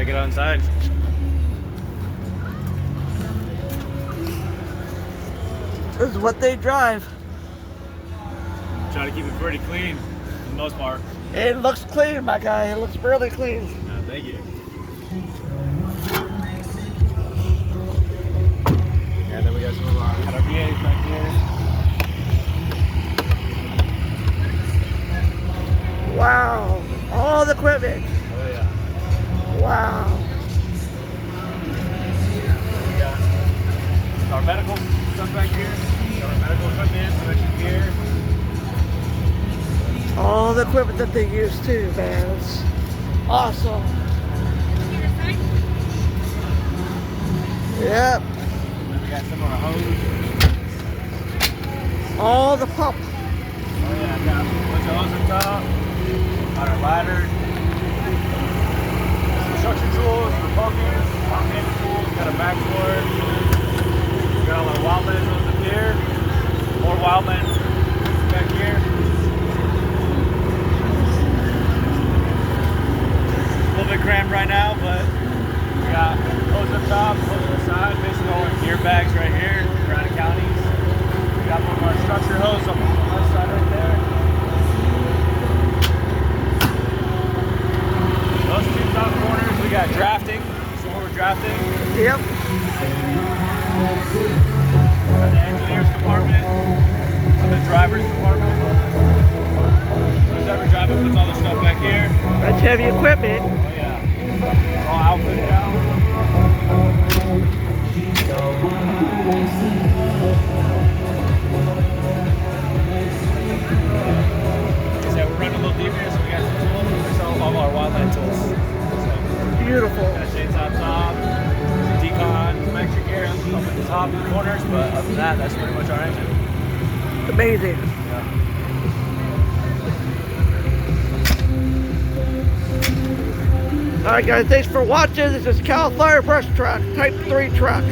check it out inside. This is what they drive. Try to keep it pretty clean for the most part. It looks clean, my guy. It looks really clean. Thank you. And then we got some of our VAs back here. Wow. All the equipment. Oh yeah. Wow. We got our medical stuff back here. We got our medical equipment, some extra gear. All the equipment that they use too, man. It's awesome. Yep. Then we got some of our hose. All the pump. Oh yeah, I got a bunch of hose up top. Got our ladder. Some construction tools for focus. Our hand tools. Got a backboard. We got all our wildland hose up here. More wildland back here. A little bit crammed right now, but we got hose up top, hose on the side, basically all our gear bags right here, around the counties. We got one of our structure hose up on the left side right there. Those two top corners, we got drafting, so we're drafting. Yep. Got the engineer's compartment, and the driver's compartment. Who's ever driving puts all the stuff back here. That's heavy equipment. Oh yeah. All output down. Like I said, we're running a little deep here, so we got some tools. There's all of our wildland tools. So, Beautiful. got a chainsaw top, some decon, some extra gear up at the top and the corners, but other than that, that's pretty much our engine. Amazing. Yeah. All right, guys. Thanks for watching. This is Cal Fire Brush Truck, Type 3 truck.